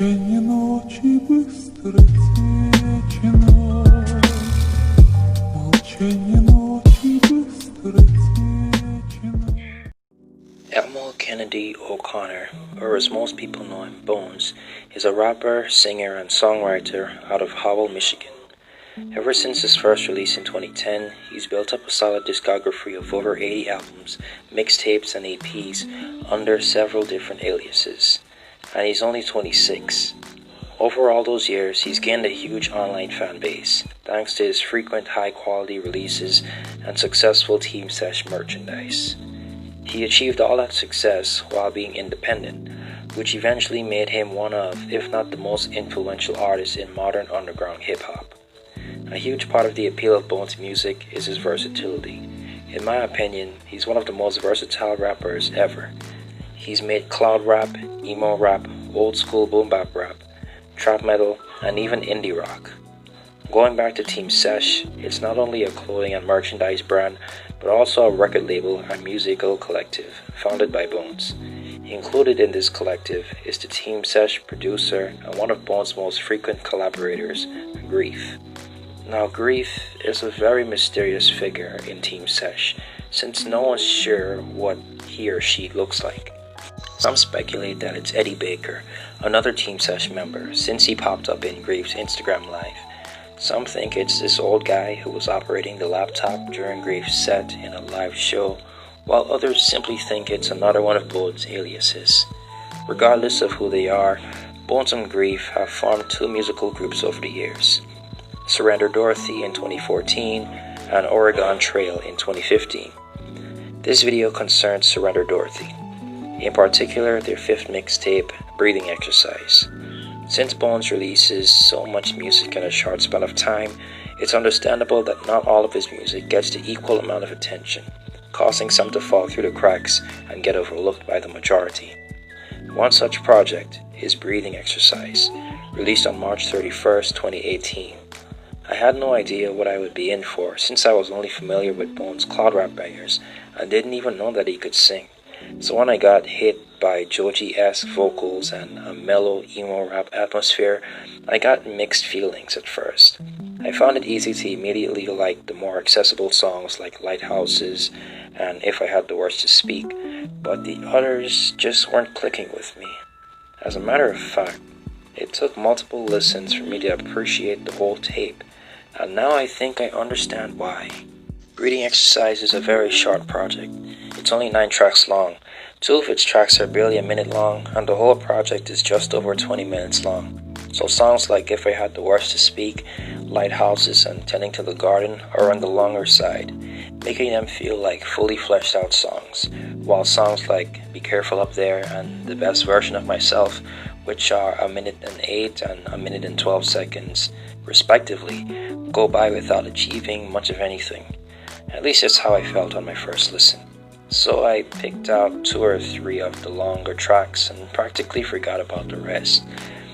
Молчание ночи быстро течено, молчание ночи быстро течено. Elmo Kennedy O'Connor, or as most people know him, Bones, is a rapper, singer, and songwriter out of Howell, Michigan. Ever since his first release in 2010, he's built up a solid discography of over 80 albums, mixtapes, and EPs under several different aliases. And he's only 26. Over all those years, he's gained a huge online fan base, thanks to his frequent high-quality releases and successful Team Sesh merchandise. He achieved all that success while being independent, which eventually made him one of, if not the most influential artists in modern underground hip-hop. A huge part of the appeal of Bones' music is his versatility. In my opinion, he's one of the most versatile rappers ever. He's made cloud rap, emo rap, old school boom bap rap, trap metal, and even indie rock. Going back to Team Sesh, it's not only a clothing and merchandise brand, but also a record label and musical collective founded by Bones. Included in this collective is the Team Sesh producer and one of Bones' most frequent collaborators, Grief. Now, Grief is a very mysterious figure in Team Sesh, since no one's sure what he or she looks like. Some speculate that it's Eddie Baker, another Team Sesh member, since he popped up in Grief's Instagram Live. Some think it's this old guy who was operating the laptop during Grief's set in a live show, while others simply think it's another one of Bones' aliases. Regardless of who they are, Bones and Grief have formed two musical groups over the years. Surrender Dorothy in 2014 and Oregon Trail in 2015. This video concerns Surrender Dorothy, in particular their fifth mixtape, Breathing Exercise. Since Bones releases so much music in a short span of time, it's understandable that not all of his music gets the equal amount of attention, causing some to fall through the cracks and get overlooked by the majority. One such project is Breathing Exercise, released on March 31st, 2018. I had no idea what I would be in for, since I was only familiar with Bones' cloud rap bangers and didn't even know that he could sing. So when I got hit by Joji-esque vocals and a mellow emo rap atmosphere, I got mixed feelings at first. I found it easy to immediately like the more accessible songs like Lighthouses and If I Had the Words to Speak, but the others just weren't clicking with me. As a matter of fact, it took multiple listens for me to appreciate the whole tape, and now I think I understand why. Breathing Exercise is a very short project. It's only 9 tracks long. 2 of its tracks are barely a minute long, and the whole project is just over 20 minutes long. So songs like If I Had the Words to Speak, Lighthouses, and Tending to the Garden are on the longer side, making them feel like fully fleshed out songs, while songs like Be Careful Up There and The Best Version of Myself, which are 1 minute and 8 and 1 minute and 12 seconds, respectively, go by without achieving much of anything. At least that's how I felt on my first listen. So I picked out 2 or 3 of the longer tracks and practically forgot about the rest.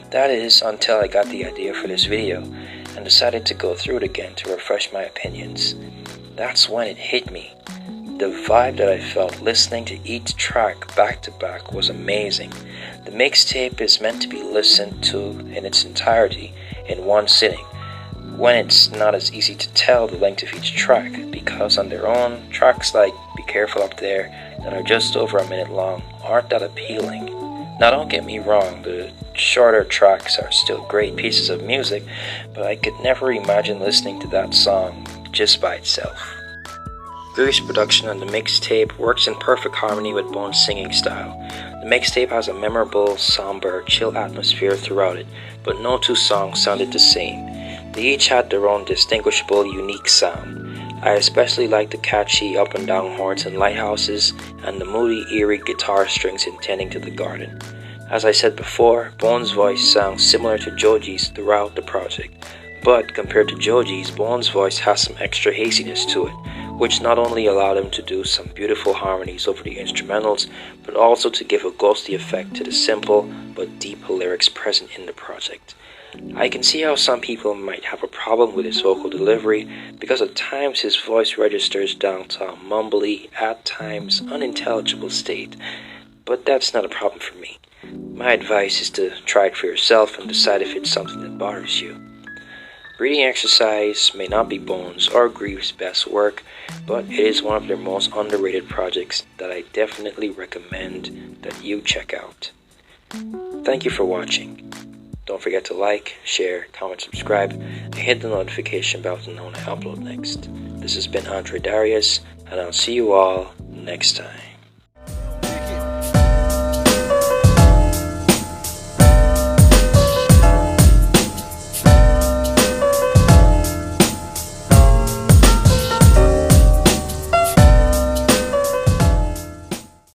That is, until I got the idea for this video and decided to go through it again to refresh my opinions. That's when it hit me. The vibe that I felt listening to each track back to back was amazing. The mixtape is meant to be listened to in its entirety in one sitting, when it's not as easy to tell the length of each track, because on their own, tracks like Be Careful Up There that are just over 1 minute long aren't that appealing. Now don't get me wrong, the shorter tracks are still great pieces of music, but I could never imagine listening to that song just by itself. Grief's production on the mixtape works in perfect harmony with Bones' singing style. The mixtape has a memorable, somber, chill atmosphere throughout it, but no 2 songs sounded the same. They each had their own distinguishable, unique sound. I especially liked the catchy up and down horns in Lighthouses and the moody, eerie guitar strings in Tending to the Garden. As I said before, Bones' voice sounds similar to Joji's throughout the project, but compared to Joji's, Bones' voice has some extra haziness to it, which not only allowed him to do some beautiful harmonies over the instrumentals, but also to give a ghostly effect to the simple but deep lyrics present in the project. I can see how some people might have a problem with his vocal delivery, because at times his voice registers down to a mumbly, at times unintelligible state, but that's not a problem for me. My advice is to try it for yourself and decide if it's something that bothers you. Breathing exercise may not be Bones or Grief's best work, but it is one of their most underrated projects that I definitely recommend that you check out. Thank you for watching. Don't forget to like, share, comment, subscribe, and hit the notification bell to know when I upload next. This has been Andre Darius, and I'll see you all next time.